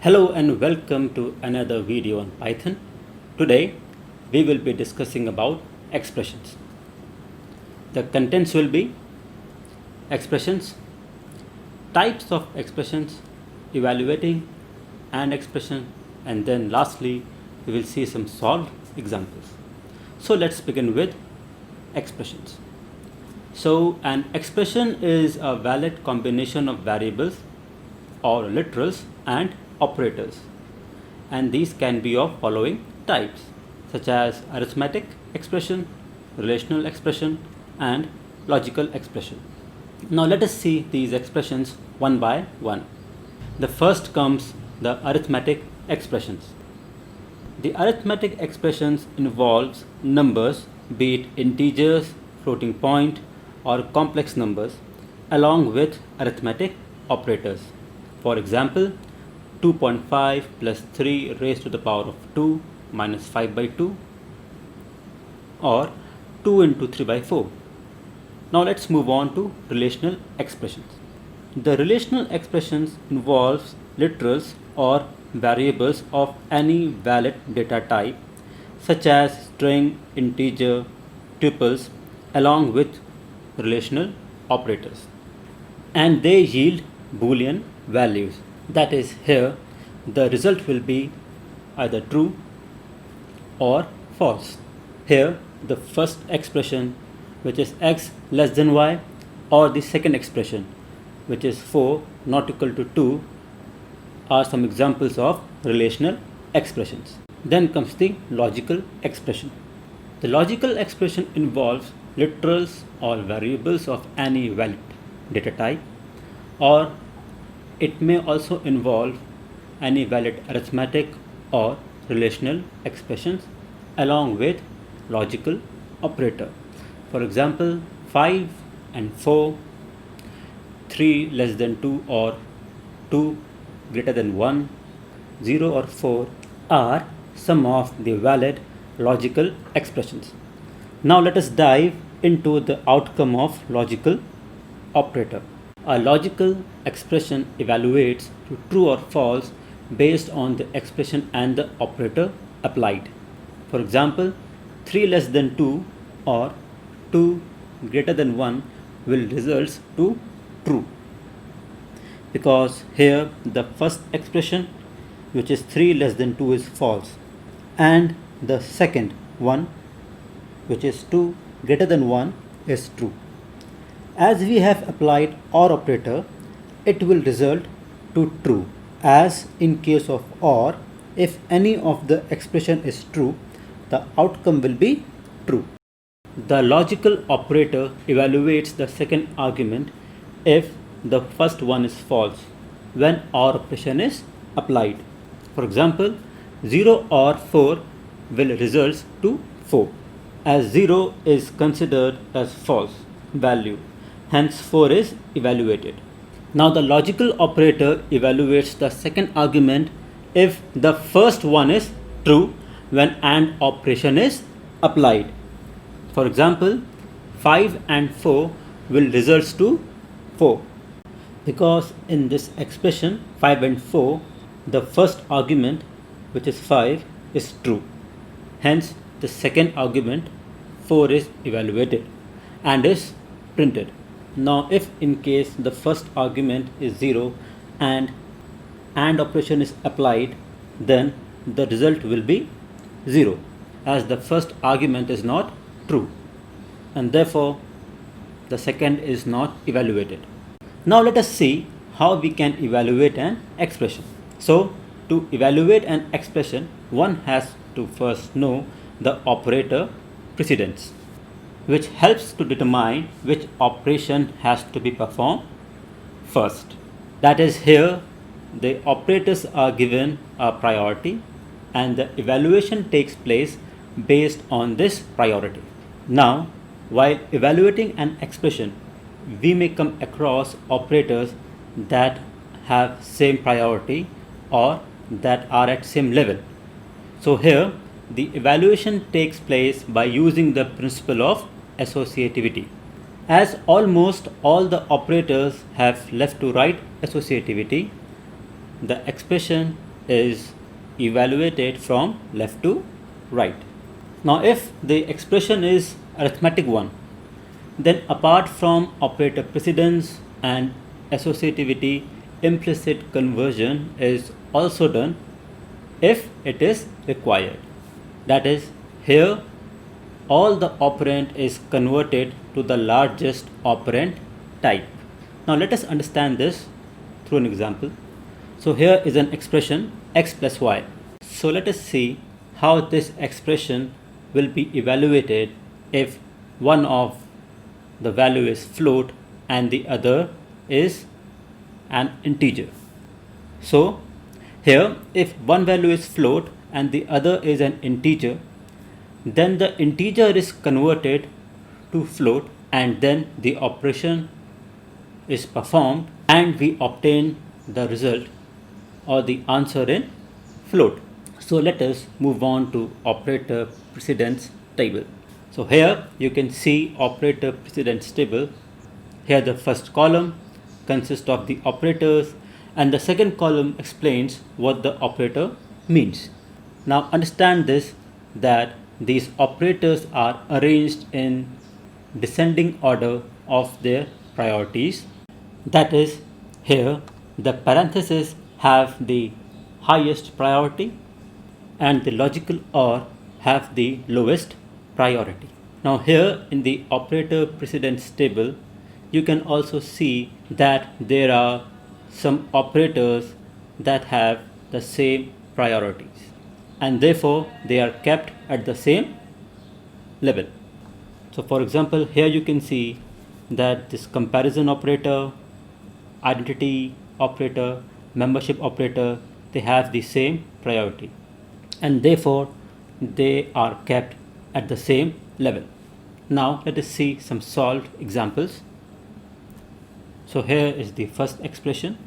Hello and welcome to another video on Python. Today we will be discussing about expressions. The contents will be expressions, types of expressions, evaluating an expression, and then lastly we will see some solved examples. So let's begin with expressions. So an expression is a valid combination of variables or literals and operators, and these can be of following types such as arithmetic expression, relational expression, and logical expression. Now let us see these expressions one by one. The first comes the arithmetic expressions. The arithmetic expressions involves numbers, be it integers, floating point, or complex numbers, along with arithmetic operators. For example, 2.5 plus 3 raised to the power of 2 minus 5 by 2, or 2 into 3 by 4. Now let's move on to relational expressions. The relational expressions involves literals or variables of any valid data type such as string, integer, tuples, along with relational operators, and they yield Boolean values. That is, here the result will be either true or false. Here the first expression, which is x less than y, or the second expression, which is 4 not equal to 2, are some examples of relational expressions. Then comes the logical expression. The logical expression involves literals or variables of any valid data type, or it may also involve any valid arithmetic or relational expressions along with logical operator. For example, 5 and 4, 3 less than 2 or 2 greater than 1, 0 or 4 are some of the valid logical expressions. Now let us dive into the outcome of logical operator. A logical expression evaluates to true or false based on the expression and the operator applied. For example, 3 less than 2 or 2 greater than 1 will result to true, because here the first expression, which is 3 less than 2, is false, and the second one, which is 2 greater than 1, is true. As we have applied OR operator, it will result to true. As in case of OR, if any of the expression is true, the outcome will be true. The logical operator evaluates the second argument if the first one is false when OR operation is applied. For example, 0 or 4 will result to 4, as 0 is considered as false value. Hence 4 is evaluated. Now the logical operator evaluates the second argument if the first one is true when AND operation is applied. For example, 5 and 4 will result to 4, because in this expression 5 and 4, the first argument, which is 5, is true. Hence the second argument 4 is evaluated and is printed. Now if in case the first argument is 0 and AND operation is applied, then the result will be 0, as the first argument is not true, and therefore the second is not evaluated. Now let us see how we can evaluate an expression. So to evaluate an expression, one has to first know the operator precedence, which helps to determine which operation has to be performed first. That is, here the operators are given a priority and the evaluation takes place based on this priority. Now, while evaluating an expression, we may come across operators that have same priority or that are at same level. So here the evaluation takes place by using the principle of associativity. As almost all the operators have left to right associativity, the expression is evaluated from left to right. Now if the expression is arithmetic one, then apart from operator precedence and associativity, implicit conversion is also done if it is required. That is, here all the operand is converted to the largest operand type. Now let us understand this through an example. So here is an expression x plus y. So let us see how this expression will be evaluated if one of the value is float and the other is an integer. So here if one value is float and the other is an integer, then the integer is converted to float and then the operation is performed and we obtain the result or the answer in float. So let us move on to operator precedence table. So here you can see operator precedence table. Here the first column consists of the operators and the second column explains what the operator means. Now understand this, that these operators are arranged in descending order of their priorities. That is, here the parentheses have the highest priority and the logical OR have the lowest priority. Now here in the operator precedence table, you can also see that there are some operators that have the same priorities and therefore they are kept at the same level. So for example, here you can see that this comparison operator, identity operator, membership operator, they have the same priority and therefore they are kept at the same level. Now let us see some solved examples. So here is the first expression,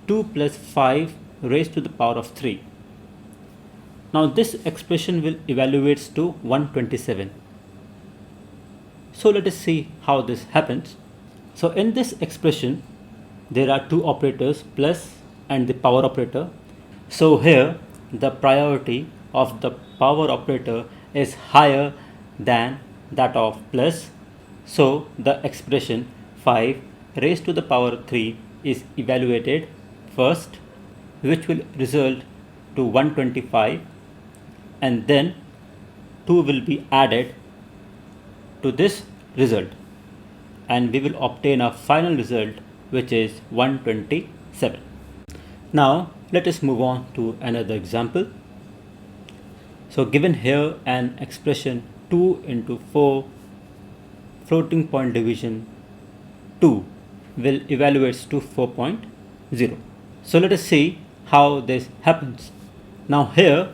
2 plus 5 raised to the power of 3. Now this expression will evaluates to 127. So let us see how this happens. So in this expression there are two operators, plus and the power operator. So here the priority of the power operator is higher than that of plus. So the expression 5 raised to the power 3 is evaluated first, which will result to 125, and then 2 will be added to this result and we will obtain a final result which is 127. Now let us move on to another example. So given here an expression 2 into 4 floating point division 2 will evaluates to 4.0. So let us see how this happens. Now here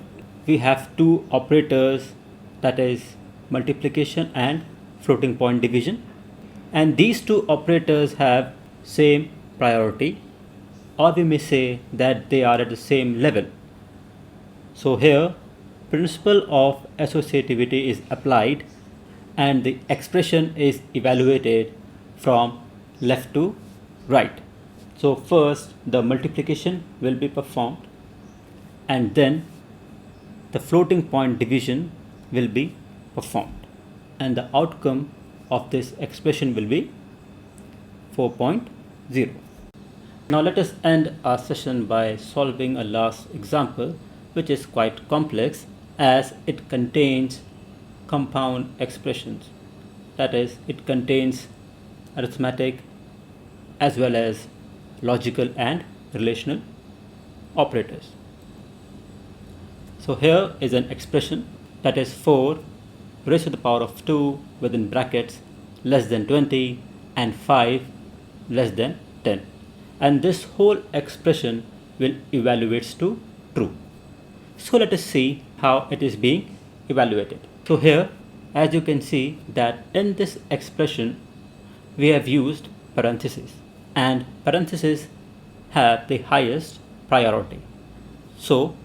we have two operators, that is multiplication and floating point division, and these two operators have same priority, or we may say that they are at the same level. So here principle of associativity is applied and the expression is evaluated from left to right. So first the multiplication will be performed and then the floating point division will be performed and the outcome of this expression will be 4.0. Now let us end our session by solving a last example which is quite complex as it contains compound expressions. That is, it contains arithmetic as well as logical and relational operators. So here is an expression, that is 4 raised to the power of 2 within brackets less than 20 and 5 less than 10, and this whole expression will evaluates to true. So let us see how it is being evaluated. So here as you can see that in this expression we have used parentheses, and parentheses have the highest priority. So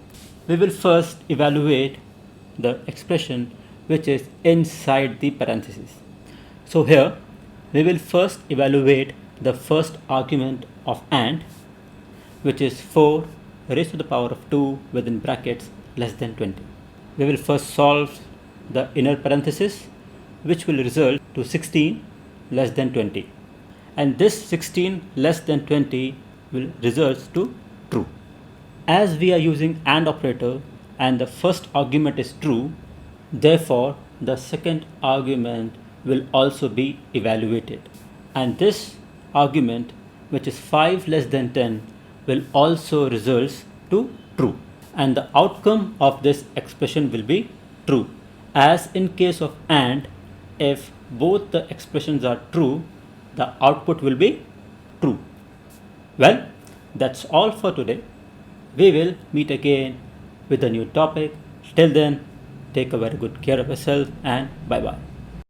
we will first evaluate the expression which is inside the parentheses. So here we will first evaluate the first argument of AND, which is 4 raised to the power of 2 within brackets less than 20. We will first solve the inner parenthesis, which will result to 16 less than 20. And this 16 less than 20 will result to true. As we are using AND operator and the first argument is true, therefore the second argument will also be evaluated. And this argument, which is 5 less than 10, will also result to true. And the outcome of this expression will be true. As in case of AND, if both the expressions are true, the output will be true. Well, that's all for today. We will meet again with a new topic. Till then, take a very good care of yourself and bye bye.